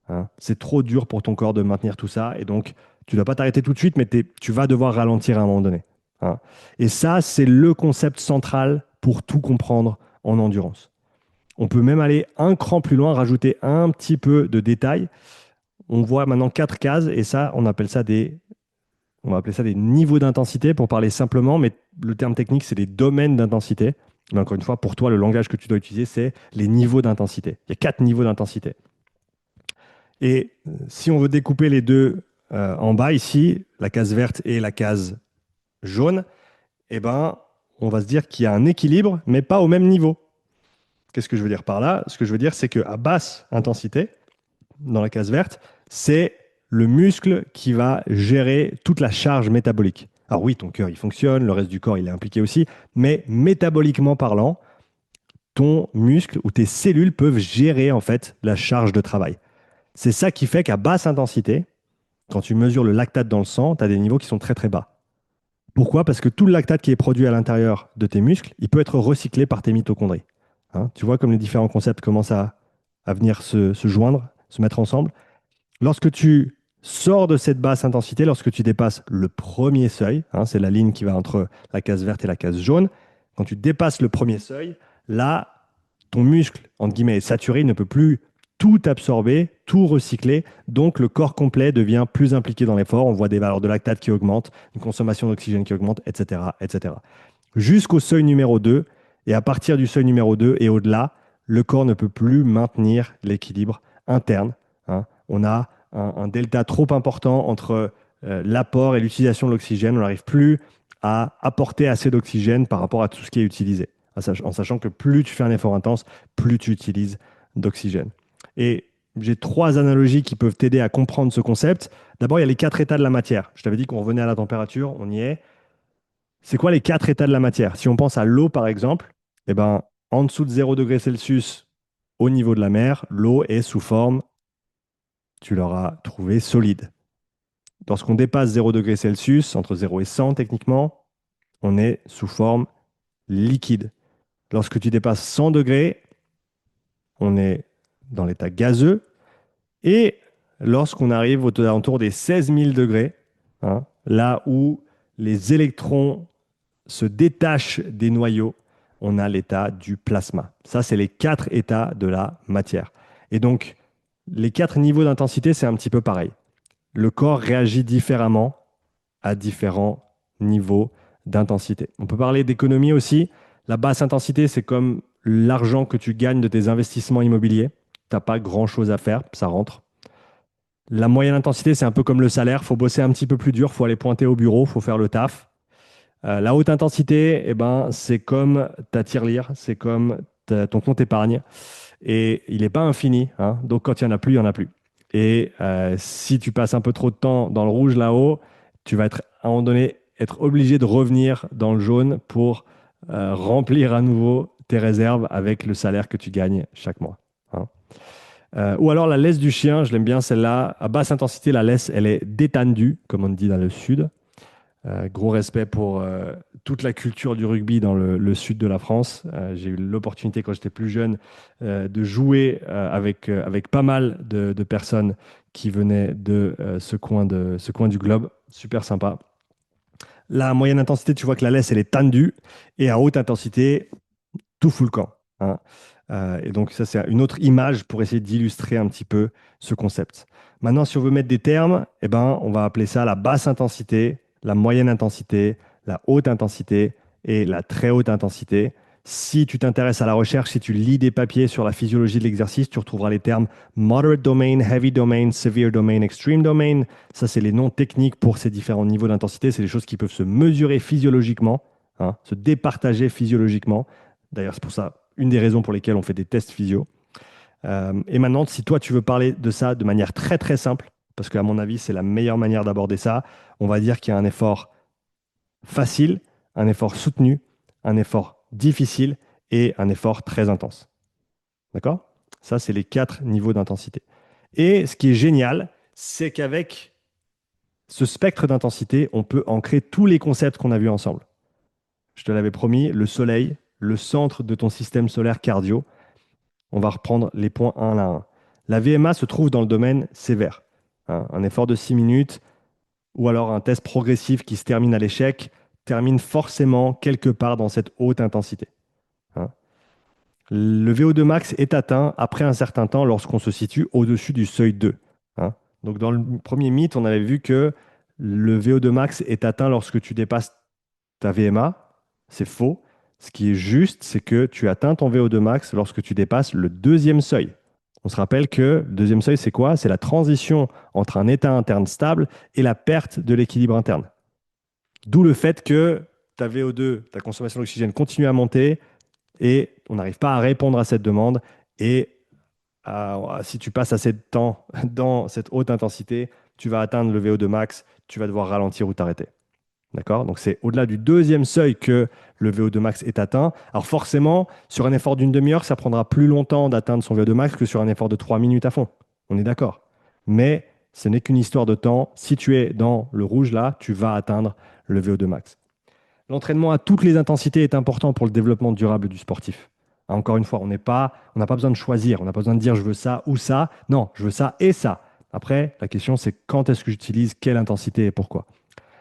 hein. C'est trop dur pour ton corps de maintenir tout ça, et donc tu ne dois pas t'arrêter tout de suite, mais tu vas devoir ralentir à un moment donné, hein. Et ça, c'est le concept central pour tout comprendre en endurance. On peut même aller un cran plus loin, rajouter un petit peu de détails. On voit maintenant 4 cases, et ça, on va appeler ça des niveaux d'intensité pour parler simplement, mais le terme technique, c'est des domaines d'intensité. Mais encore une fois, pour toi, le langage que tu dois utiliser, c'est les niveaux d'intensité. Il y a 4 niveaux d'intensité. Et si on veut découper les deux en bas ici, la case verte et la case jaune, eh ben, on va se dire qu'il y a un équilibre, mais pas au même niveau. Qu'est-ce que je veux dire par là? Ce que je veux dire, c'est qu'à basse intensité, dans la case verte, c'est le muscle qui va gérer toute la charge métabolique. Alors oui, ton cœur, il fonctionne, le reste du corps, il est impliqué aussi, mais métaboliquement parlant, ton muscle ou tes cellules peuvent gérer en fait la charge de travail. C'est ça qui fait qu'à basse intensité, quand tu mesures le lactate dans le sang, tu as des niveaux qui sont très très bas. Pourquoi? Parce que tout le lactate qui est produit à l'intérieur de tes muscles, il peut être recyclé par tes mitochondries. Hein, tu vois comme les différents concepts commencent à venir se joindre, se mettre ensemble. Lorsque tu sors de cette basse intensité, lorsque tu dépasses le premier seuil, hein, c'est la ligne qui va entre la case verte et la case jaune, quand tu dépasses le premier seuil, là, ton muscle, entre guillemets, est saturé, il ne peut plus tout absorber, tout recycler, donc le corps complet devient plus impliqué dans l'effort, on voit des valeurs de lactate qui augmentent, une consommation d'oxygène qui augmente, etc., etc. Jusqu'au seuil numéro 2, et à partir du seuil numéro 2 et au-delà, le corps ne peut plus maintenir l'équilibre interne. Hein. On a un delta trop important entre l'apport et l'utilisation de l'oxygène. On n'arrive plus à apporter assez d'oxygène par rapport à tout ce qui est utilisé. En sachant que plus tu fais un effort intense, plus tu utilises d'oxygène. Et j'ai trois analogies qui peuvent t'aider à comprendre ce concept. D'abord, il y a les quatre états de la matière. Je t'avais dit qu'on revenait à la température, on y est. C'est quoi les quatre états de la matière? Si on pense à l'eau, par exemple, eh ben, en dessous de 0 degré Celsius au niveau de la mer, l'eau est sous forme, tu l'auras trouvé, solide. Lorsqu'on dépasse 0 degré Celsius, entre 0 et 100 techniquement, on est sous forme liquide. Lorsque tu dépasses 100 degrés, on est dans l'état gazeux. Et lorsqu'on arrive aux alentours des 16 000 degrés, hein, là où les électrons se détachent des noyaux, on a l'état du plasma. Ça, c'est les quatre états de la matière. Et donc, les quatre niveaux d'intensité, c'est un petit peu pareil. Le corps réagit différemment à différents niveaux d'intensité. On peut parler d'économie aussi. La basse intensité, c'est comme l'argent que tu gagnes de tes investissements immobiliers. Tu n'as pas grand-chose à faire, ça rentre. La moyenne intensité, c'est un peu comme le salaire. Il faut bosser un petit peu plus dur, il faut aller pointer au bureau, il faut faire le taf. La haute intensité, eh ben, c'est comme ta tirelire, c'est comme ton compte épargne. Et il n'est pas infini. Hein. Donc quand il n'y en a plus, il n'y en a plus. Et si tu passes un peu trop de temps dans le rouge là-haut, tu vas être à un moment donné être obligé de revenir dans le jaune pour remplir à nouveau tes réserves avec le salaire que tu gagnes chaque mois. Hein. Ou alors la laisse du chien, je l'aime bien celle-là. À basse intensité, la laisse, elle est détendue, comme on dit dans le sud. Gros respect pour toute la culture du rugby dans le sud de la France. J'ai eu l'opportunité quand j'étais plus jeune de jouer avec pas mal de personnes qui venaient de ce coin du globe. Super sympa. La moyenne intensité, tu vois que la laisse, elle est tendue. Et à haute intensité, tout fout le camp. Hein. Et donc ça, c'est une autre image pour essayer d'illustrer un petit peu ce concept. Maintenant, si on veut mettre des termes, eh ben, on va appeler ça la basse intensité, la moyenne intensité, la haute intensité et la très haute intensité. Si tu t'intéresses à la recherche, si tu lis des papiers sur la physiologie de l'exercice, tu retrouveras les termes moderate domain, heavy domain, severe domain, extreme domain. Ça, c'est les noms techniques pour ces différents niveaux d'intensité. C'est des choses qui peuvent se mesurer physiologiquement, hein, se départager physiologiquement. D'ailleurs, c'est pour ça une des raisons pour lesquelles on fait des tests physio. Et maintenant, si toi, tu veux parler de ça de manière très très simple, parce qu'à mon avis, c'est la meilleure manière d'aborder ça, on va dire qu'il y a un effort facile, un effort soutenu, un effort difficile et un effort très intense. D'accord? Ça, c'est les quatre niveaux d'intensité. Et ce qui est génial, c'est qu'avec ce spectre d'intensité, on peut ancrer tous les concepts qu'on a vus ensemble. Je te l'avais promis, le soleil, le centre de ton système solaire cardio. On va reprendre les points un à un. La VMA se trouve dans le domaine sévère. Hein. Un effort de 6 minutes ou alors un test progressif qui se termine à l'échec termine forcément quelque part dans cette haute intensité. Hein. Le VO2 max est atteint après un certain temps lorsqu'on se situe au-dessus du seuil 2. Hein. Donc dans le premier mythe, on avait vu que le VO2 max est atteint lorsque tu dépasses ta VMA. C'est faux. Ce qui est juste, c'est que tu atteins ton VO2 max lorsque tu dépasses le deuxième seuil. On se rappelle que le deuxième seuil, c'est quoi? C'est la transition entre un état interne stable et la perte de l'équilibre interne. D'où le fait que ta VO2, ta consommation d'oxygène continue à monter et on n'arrive pas à répondre à cette demande. Et si tu passes assez de temps dans cette haute intensité, tu vas atteindre le VO2 max, tu vas devoir ralentir ou t'arrêter. D'accord? Donc, c'est au-delà du deuxième seuil que le VO2 max est atteint. Alors, forcément, sur un effort d'une demi-heure, ça prendra plus longtemps d'atteindre son VO2 max que sur un effort de 3 minutes à fond. On est d'accord. Mais ce n'est qu'une histoire de temps. Si tu es dans le rouge, là, tu vas atteindre le VO2 max. L'entraînement à toutes les intensités est important pour le développement durable du sportif. Encore une fois, on n'a pas besoin de choisir, on n'a pas besoin de dire je veux ça ou ça. Non, je veux ça et ça. Après, la question c'est quand est-ce que j'utilise quelle intensité et pourquoi.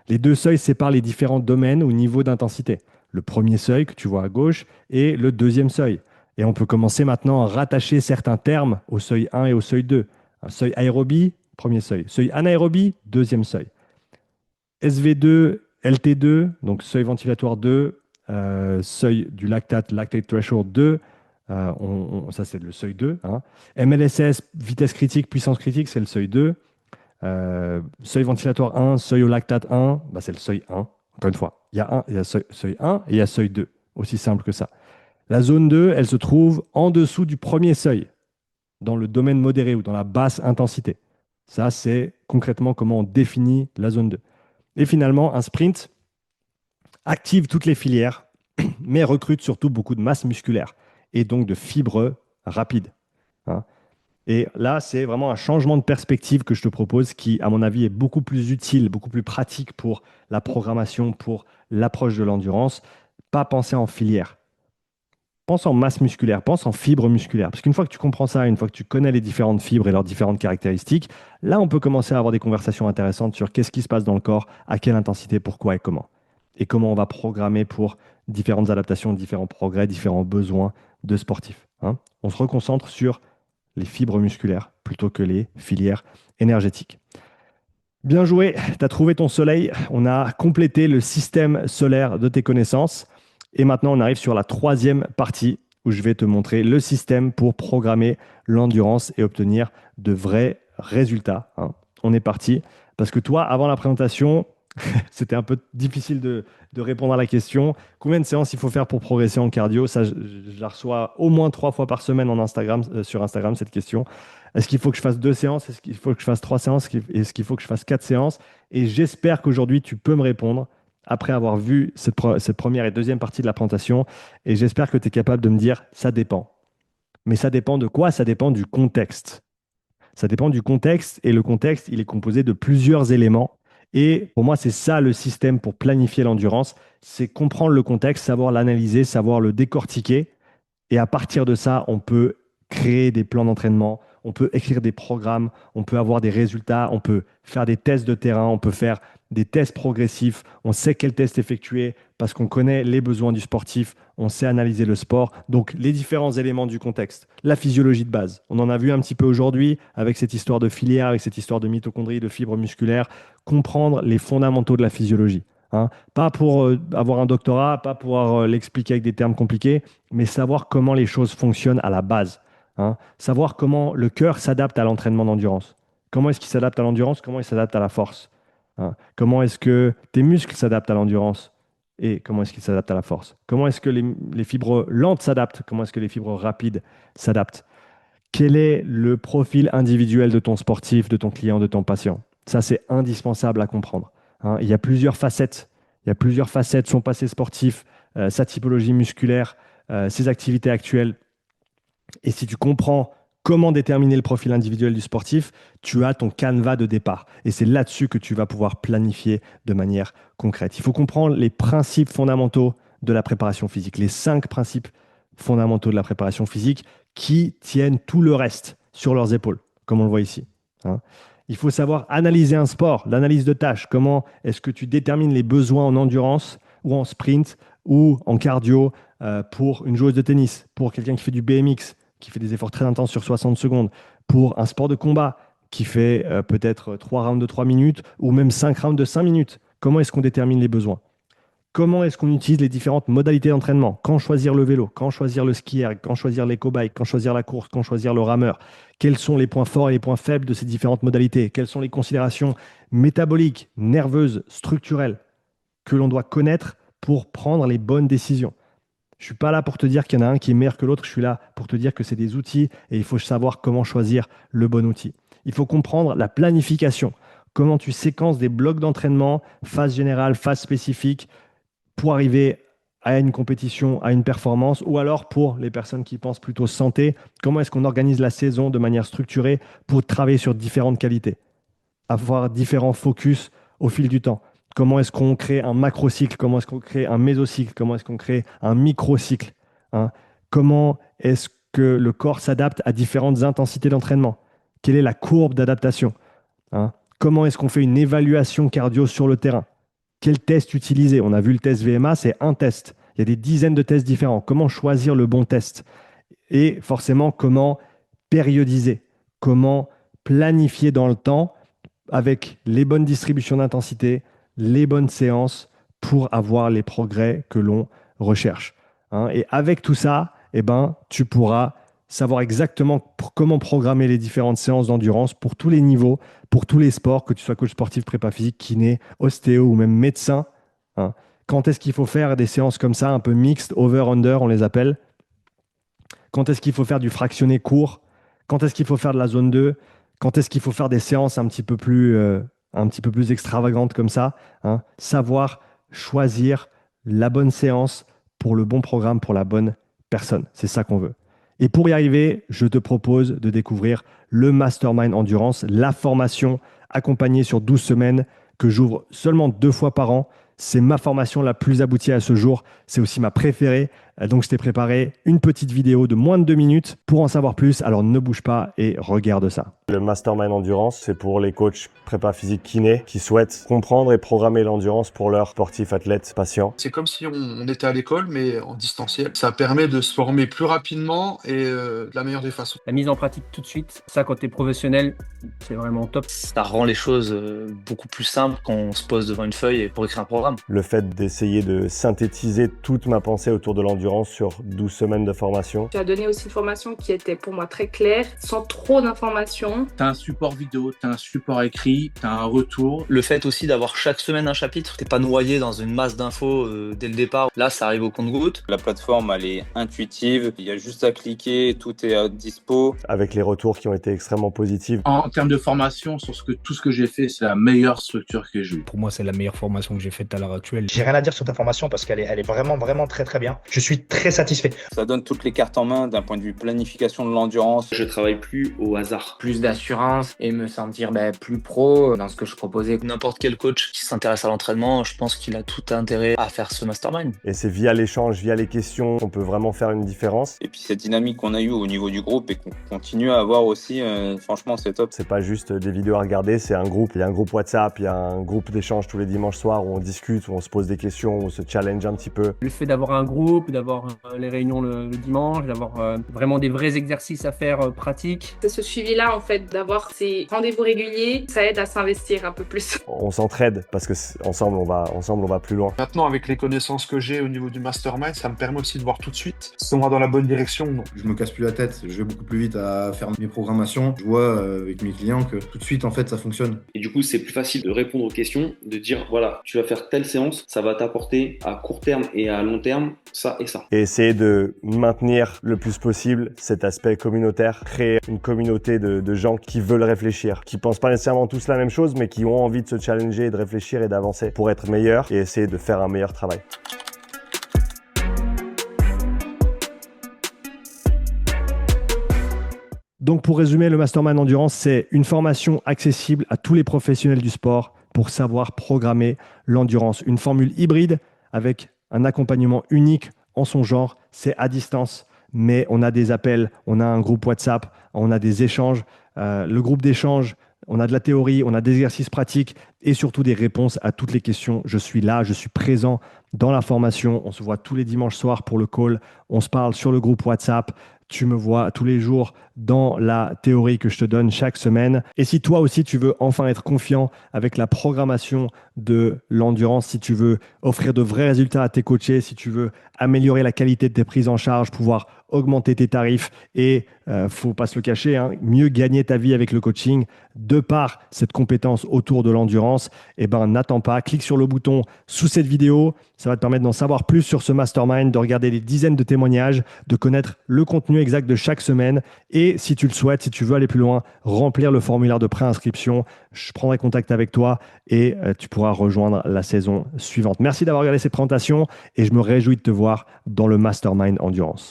Les deux seuils séparent les différents domaines au niveau d'intensité. Le premier seuil que tu vois à gauche et le deuxième seuil. Et on peut commencer maintenant à rattacher certains termes au seuil 1 et au seuil 2. Un seuil aérobie, premier seuil. Seuil anaérobie, deuxième seuil. SV2, LT2, donc seuil ventilatoire 2, seuil du lactate, lactate threshold 2, ça c'est le seuil 2. Hein. MLSS, vitesse critique, puissance critique, c'est le seuil 2. Seuil ventilatoire 1, seuil au lactate 1, bah, c'est le seuil 1. Encore une fois, il y a seuil 1 et il y a seuil 2. Aussi simple que ça. La zone 2, elle se trouve en dessous du premier seuil, dans le domaine modéré ou dans la basse intensité. Ça, c'est concrètement comment on définit la zone 2. Et finalement, un sprint active toutes les filières, mais recrute surtout beaucoup de masse musculaire et donc de fibres rapides. Hein. Et là, c'est vraiment un changement de perspective que je te propose qui, à mon avis, est beaucoup plus utile, beaucoup plus pratique pour la programmation, pour l'approche de l'endurance. Pas penser en filière. Pense en masse musculaire, pense en fibres musculaires. Parce qu'une fois que tu comprends ça, une fois que tu connais les différentes fibres et leurs différentes caractéristiques, là, on peut commencer à avoir des conversations intéressantes sur qu'est-ce qui se passe dans le corps, à quelle intensité, pourquoi et comment. Et comment on va programmer pour différentes adaptations, différents progrès, différents besoins de sportifs. Hein. On se reconcentre sur les fibres musculaires plutôt que les filières énergétiques. Bien joué, tu as trouvé ton soleil. On a complété le système solaire de tes connaissances. Et maintenant, on arrive sur la troisième partie où je vais te montrer le système pour programmer l'endurance et obtenir de vrais résultats. Hein. On est parti. Parce que toi, avant la présentation, c'était un peu difficile de répondre à la question. Combien de séances il faut faire pour progresser en cardio? Ça, je la reçois au moins 3 fois par semaine sur Instagram, cette question. Est-ce qu'il faut que je fasse 2 séances? Est-ce qu'il faut que je fasse 3 séances? Est-ce qu'il faut que je fasse 4 séances? Et j'espère qu'aujourd'hui, tu peux me répondre après avoir vu cette première et deuxième partie de la présentation. Et j'espère que tu es capable de me dire, ça dépend. Mais ça dépend de quoi? Ça dépend du contexte. Ça dépend du contexte et le contexte, il est composé de plusieurs éléments. Et pour moi, c'est ça le système pour planifier l'endurance, c'est comprendre le contexte, savoir l'analyser, savoir le décortiquer. Et à partir de ça, on peut créer des plans d'entraînement, on peut écrire des programmes, on peut avoir des résultats, on peut faire des tests de terrain, on peut faire des tests progressifs, on sait quel test effectuer parce qu'on connaît les besoins du sportif, on sait analyser le sport. Donc les différents éléments du contexte, la physiologie de base. On en a vu un petit peu aujourd'hui avec cette histoire de filière, avec cette histoire de mitochondrie, de fibres musculaires, comprendre les fondamentaux de la physiologie. Hein. Pas pour avoir un doctorat, pas pour l'expliquer avec des termes compliqués, mais savoir comment les choses fonctionnent à la base. Hein. Savoir comment le cœur s'adapte à l'entraînement d'endurance. Comment est-ce qu'il s'adapte à l'endurance? Comment il s'adapte à la force? Hein. Comment est-ce que tes muscles s'adaptent à l'endurance? Et comment est-ce qu'ils s'adaptent à la force? Comment est-ce que les fibres lentes s'adaptent? Comment est-ce que les fibres rapides s'adaptent? Quel est le profil individuel de ton sportif, de ton client, de ton patient? Ça, c'est indispensable à comprendre. Hein. Il y a plusieurs facettes. Il y a plusieurs facettes, son passé sportif, sa typologie musculaire, ses activités actuelles. Et si tu comprends comment déterminer le profil individuel du sportif, tu as ton canevas de départ. Et c'est là-dessus que tu vas pouvoir planifier de manière concrète. Il faut comprendre les principes fondamentaux de la préparation physique, les 5 principes fondamentaux de la préparation physique qui tiennent tout le reste sur leurs épaules, comme on le voit ici. Hein. Il faut savoir analyser un sport, l'analyse de tâches. Comment est-ce que tu détermines les besoins en endurance ou en sprint ou en cardio pour une joueuse de tennis, pour quelqu'un qui fait du BMX, qui fait des efforts très intenses sur 60 secondes, pour un sport de combat qui fait peut-être 3 rounds de 3 minutes ou même 5 rounds de 5 minutes. Comment est-ce qu'on détermine les besoins? Comment est-ce qu'on utilise les différentes modalités d'entraînement? Quand choisir le vélo? Quand choisir le ski erg? Quand choisir l'éco-bike? Quand choisir la course? Quand choisir le rameur? Quels sont les points forts et les points faibles de ces différentes modalités? Quelles sont les considérations métaboliques, nerveuses, structurelles que l'on doit connaître pour prendre les bonnes décisions? Je ne suis pas là pour te dire qu'il y en a un qui est meilleur que l'autre. Je suis là pour te dire que c'est des outils et il faut savoir comment choisir le bon outil. Il faut comprendre la planification. comment tu séquences des blocs d'entraînement, phase générale, phase spécifique, pour arriver à une compétition, à une performance, ou alors pour les personnes qui pensent plutôt santé, comment est-ce qu'on organise la saison de manière structurée pour travailler sur différentes qualités, avoir différents focus au fil du temps. Comment est-ce qu'on crée un macrocycle, comment est-ce qu'on crée un mésocycle, comment est-ce qu'on crée un microcycle, hein? Comment est-ce que le corps s'adapte à différentes intensités d'entraînement? Quelle est la courbe d'adaptation, hein? Comment est-ce qu'on fait une évaluation cardio sur le terrain? Quel test utiliser? On a vu le test VMA, c'est un test. Il y a des dizaines de tests différents. Comment choisir le bon test? Et forcément, comment périodiser? Comment planifier dans le temps avec les bonnes distributions d'intensité, les bonnes séances pour avoir les progrès que l'on recherche, hein. Et avec tout ça, eh ben, tu pourras savoir exactement comment programmer les différentes séances d'endurance pour tous les niveaux, pour tous les sports, que tu sois coach sportif, prépa physique, kiné, ostéo ou même médecin, hein. Quand est-ce qu'il faut faire des séances comme ça, un peu mixtes, over-under, on les appelle? Quand est-ce qu'il faut faire du fractionné court? Quand est-ce qu'il faut faire de la zone 2? Quand est-ce qu'il faut faire des séances un petit peu plus extravagantes comme ça, hein? Savoir choisir la bonne séance pour le bon programme, pour la bonne personne. C'est ça qu'on veut. Et pour y arriver, je te propose de découvrir le Mastermind Endurance, la formation accompagnée sur 12 semaines que j'ouvre seulement 2 fois par an. C'est ma formation la plus aboutie à ce jour. C'est aussi ma préférée. Donc, je t'ai préparé une petite vidéo de moins de 2 minutes pour en savoir plus. Alors, ne bouge pas et regarde ça. Le Mastermind Endurance, c'est pour les coachs prépa physique kiné qui souhaitent comprendre et programmer l'endurance pour leurs sportifs, athlètes, patients. C'est comme si on était à l'école, mais en distanciel. Ça permet de se former plus rapidement et de la meilleure des façons. La mise en pratique tout de suite, ça quand tu es professionnel, c'est vraiment top. Ça rend les choses beaucoup plus simples quand on se pose devant une feuille pour écrire un programme. Le fait d'essayer de synthétiser toute ma pensée autour de l'endurance sur 12 semaines de formation. Tu as donné aussi une formation qui était pour moi très claire, sans trop d'informations. Tu as un support vidéo, tu as un support écrit, tu as un retour. Le fait aussi d'avoir chaque semaine un chapitre, t'es pas noyé dans une masse d'infos dès le départ. Là, ça arrive au compte-gouttes. La plateforme, elle est intuitive, il y a juste à cliquer, tout est à dispo. Avec les retours qui ont été extrêmement positifs. En termes de formation, sur tout ce que j'ai fait, c'est la meilleure structure que j'ai eue. Pour moi, c'est la meilleure formation que j'ai faite à l'heure actuelle. J'ai rien à dire sur ta formation parce qu'elle est vraiment très bien. Je suis très satisfait. Ça donne toutes les cartes en main d'un point de vue planification de l'endurance. Je travaille plus au hasard. Plus d'assurance et me sentir plus pro dans ce que je proposais. N'importe quel coach qui s'intéresse à l'entraînement, je pense qu'il a tout intérêt à faire ce mastermind. Et c'est via l'échange, via les questions qu'on peut vraiment faire une différence. Et puis cette dynamique qu'on a eue au niveau du groupe et qu'on continue à avoir aussi, franchement c'est top. C'est pas juste des vidéos à regarder, c'est un groupe. Il y a un groupe WhatsApp, il y a un groupe d'échange tous les dimanches soirs où on discute, où on se pose des questions, où on se challenge un petit peu. Le fait d'avoir un groupe, d'avoir les réunions le dimanche, d'avoir vraiment des vrais exercices à faire pratiques. C'est ce suivi-là, en fait, d'avoir ces rendez-vous réguliers, ça aide à s'investir un peu plus. On s'entraide parce que ensemble on va plus loin. Maintenant, avec les connaissances que j'ai au niveau du mastermind, ça me permet aussi de voir tout de suite si on va dans la bonne direction ou non. Je me casse plus la tête, je vais beaucoup plus vite à faire mes programmations. Je vois avec mes clients que tout de suite, en fait, ça fonctionne. Et du coup, c'est plus facile de répondre aux questions, de dire, voilà, tu vas faire telle séance, ça va t'apporter à court terme et à long terme ça et ça. Et essayer de maintenir le plus possible cet aspect communautaire, créer une communauté de gens qui veulent réfléchir, qui pensent pas nécessairement tous la même chose, mais qui ont envie de se challenger, et de réfléchir et d'avancer pour être meilleurs et essayer de faire un meilleur travail. Donc pour résumer, le Mastermind Endurance, c'est une formation accessible à tous les professionnels du sport pour savoir programmer l'endurance. Une formule hybride avec un accompagnement unique en son genre. C'est à distance, mais on a des appels, on a un groupe WhatsApp, on a des échanges. Le groupe d'échange, on a de la théorie, on a des exercices pratiques et surtout des réponses à toutes les questions. Je suis là, je suis présent dans la formation. On se voit tous les dimanches soirs pour le call. On se parle sur le groupe WhatsApp. Tu me vois tous les jours dans la théorie que je te donne chaque semaine. Et si toi aussi, tu veux enfin être confiant avec la programmation de l'endurance, si tu veux offrir de vrais résultats à tes coachés, si tu veux améliorer la qualité de tes prises en charge, pouvoir augmenter tes tarifs et, faut pas se le cacher, mieux gagner ta vie avec le coaching de par cette compétence autour de l'endurance, n'attends pas, clique sur le bouton sous cette vidéo. Ça va te permettre d'en savoir plus sur ce mastermind, de regarder des dizaines de témoignages, de connaître le contenu exact de chaque semaine et et si tu le souhaites, si tu veux aller plus loin, remplir le formulaire de préinscription. Je prendrai contact avec toi et tu pourras rejoindre la saison suivante. Merci d'avoir regardé cette présentation et je me réjouis de te voir dans le Mastermind Endurance.